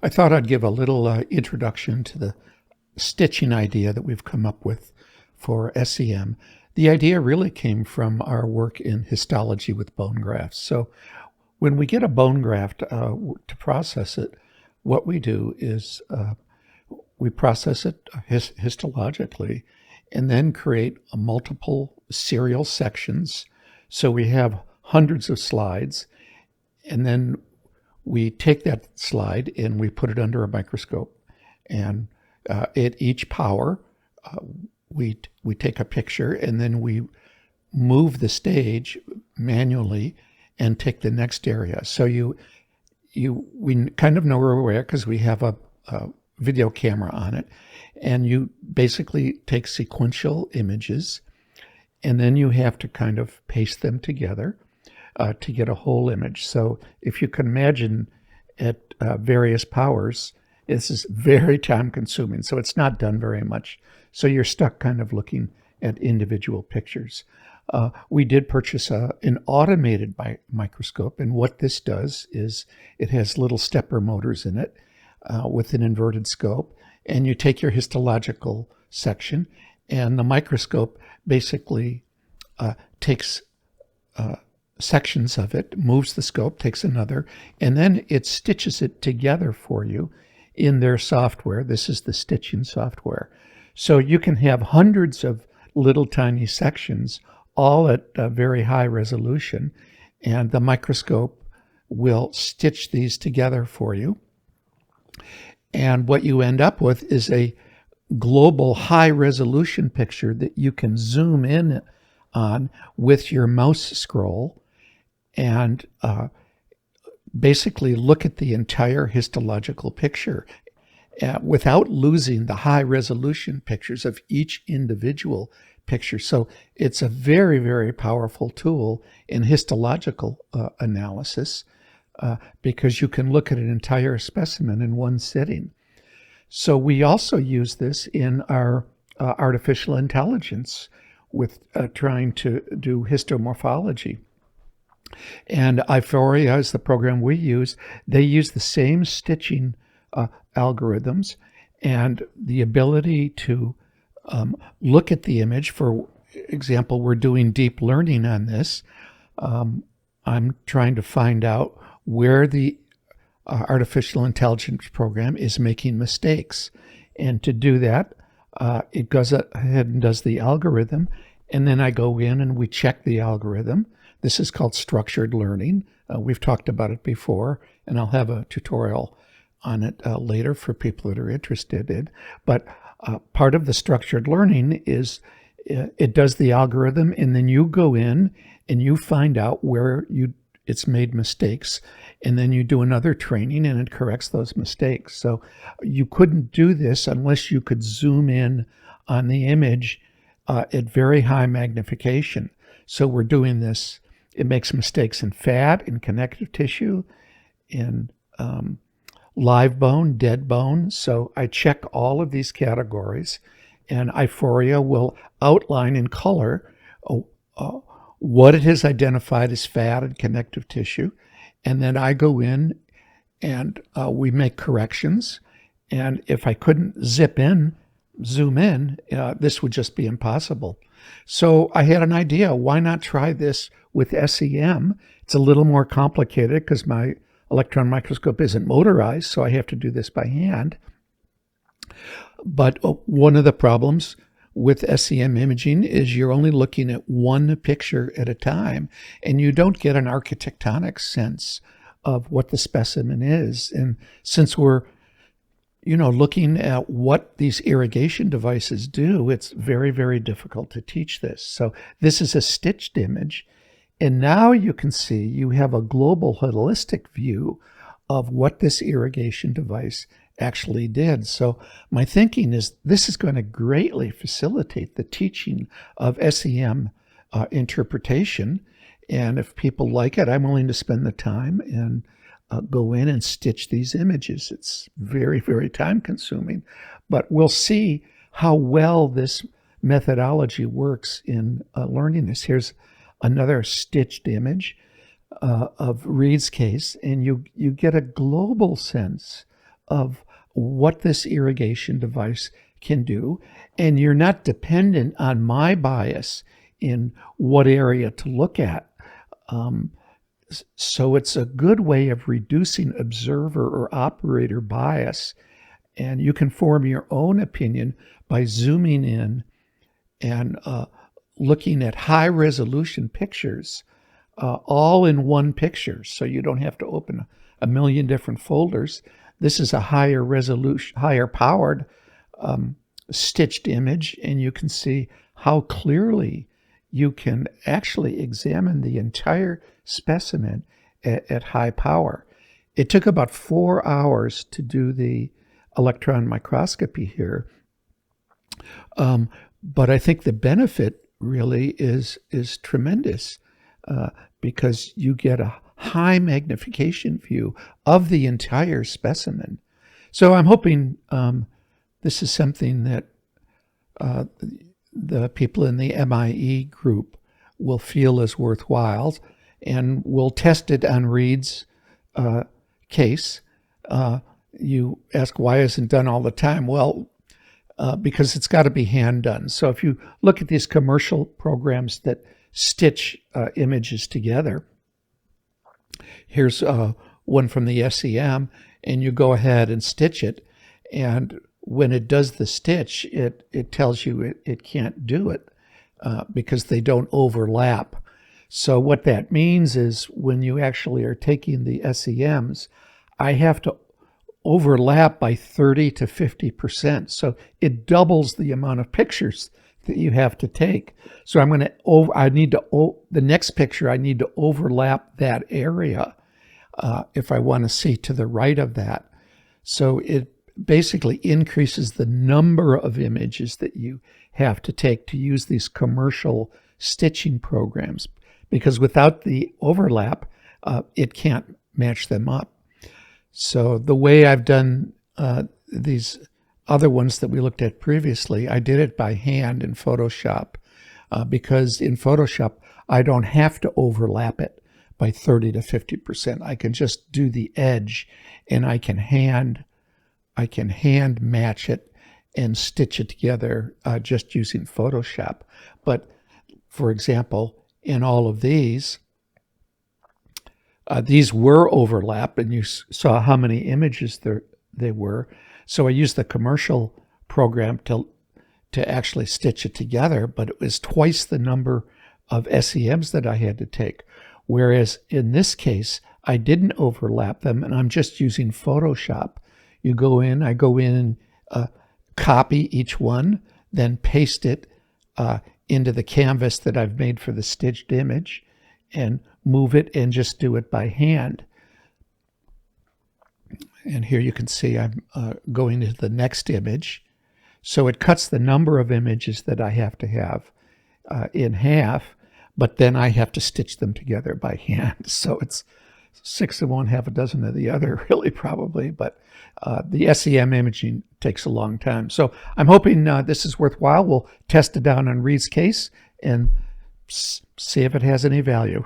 I thought I'd give a little introduction to the stitching idea that we've come up with for SEM. The idea really came from our work in histology with bone grafts. So when we get a bone graft to process it, what we do is we process it histologically and then create multiple serial sections. So we have hundreds of slides, and then we take that slide and we put it under a microscope. And at each power, we take a picture, and then we move the stage manually and take the next area. So we kind of know where we're at because we have a video camera on it, and you basically take sequential images, and then you have to kind of paste them together to get a whole image. So if you can imagine at various powers, this is very time consuming, so it's not done very much. So you're stuck kind of looking at individual pictures. We did purchase an automated microscope, and what this does is it has little stepper motors in it with an inverted scope, and you take your histological section, and the microscope basically takes sections of it, moves the scope, takes another, and then it stitches it together for you in their software. This is the stitching software. So you can have hundreds of little tiny sections, all at a very high resolution, and the microscope will stitch these together for you. And what you end up with is a global high resolution picture that you can zoom in on with your mouse scroll and basically look at the entire histological picture without losing the high resolution pictures of each individual picture. So it's a very, very powerful tool in histological analysis because you can look at an entire specimen in one sitting. So we also use this in our artificial intelligence with trying to do histomorphology. And Iforia is the program we use. They use the same stitching algorithms and the ability to look at the image. For example, we're doing deep learning on this. I'm trying to find out where the artificial intelligence program is making mistakes. And to do that, it goes ahead and does the algorithm, and then I go in and we check the algorithm. This is called structured learning. We've talked about it before, and I'll have a tutorial on it later for people that are interested in. But part of the structured learning is it does the algorithm, and then you go in and you find out where it's made mistakes, and then you do another training and it corrects those mistakes. So you couldn't do this unless you could zoom in on the image at very high magnification. So we're doing this. It makes mistakes in fat, in connective tissue, in live bone, dead bone. So I check all of these categories, and Iforia will outline in color what it has identified as fat and connective tissue. And then I go in and we make corrections. And if I couldn't zoom in, this would just be impossible. So I had an idea. Why not try this with SEM? It's a little more complicated because my electron microscope isn't motorized, so I have to do this by hand. But one of the problems with SEM imaging is you're only looking at one picture at a time, and you don't get an architectonic sense of what the specimen is. And since we're looking at what these irrigation devices do, it's very, very difficult to teach this. So this is a stitched image, and now you can see you have a global holistic view of what this irrigation device actually did. So my thinking is this is going to greatly facilitate the teaching of SEM interpretation. And if people like it, I'm willing to spend the time and go in and stitch these images. It's very, very time consuming, but we'll see how well this methodology works in learning this. Here's another stitched image of Reed's case, and you get a global sense of what this irrigation device can do, and you're not dependent on my bias in what area to look at. So it's a good way of reducing observer or operator bias, and you can form your own opinion by zooming in and looking at high resolution pictures all in one picture, so you don't have to open a million different folders. This is a higher resolution, higher powered stitched image, and you can see how clearly you can actually examine the entire specimen at high power. It took about 4 hours to do the electron microscopy here, but I think the benefit really is tremendous because you get a high magnification view of the entire specimen. So I'm hoping this is something that the people in the MIE group will feel is worthwhile, and we'll test it on Reed's case. You ask, why isn't it done all the time? Well, because it's got to be hand done. So if you look at these commercial programs that stitch images together, here's one from the SEM, and you go ahead and stitch it, and when it does the stitch, it tells you it can't do it because they don't overlap. So what that means is when you actually are taking the SEMs, I have to overlap by 30 to 50%. So it doubles the amount of pictures that you have to take. So the next picture, I need to overlap that area if I want to see to the right of that. So it basically increases the number of images that you have to take to use these commercial stitching programs, because without the overlap, it can't match them up. So the way I've done these other ones that we looked at previously, I did it by hand in Photoshop because in Photoshop, I don't have to overlap it by 30 to 50%. I can just do the edge, and I can hand match it and stitch it together just using Photoshop. But for example, in all of these were overlapped, and you saw how many images they were. So I used the commercial program to actually stitch it together, but it was twice the number of SEMs that I had to take. Whereas in this case, I didn't overlap them, and I'm just using Photoshop. I go in and copy each one, then paste it into the canvas that I've made for the stitched image, and move it and just do it by hand. And here you can see I'm going to the next image. So it cuts the number of images that I have to have in half, but then I have to stitch them together by hand. So it's 6 of one, half a dozen of the other, really, probably. But the SEM imaging takes a long time. So I'm hoping this is worthwhile. We'll test it down on Reed's case and see if it has any value.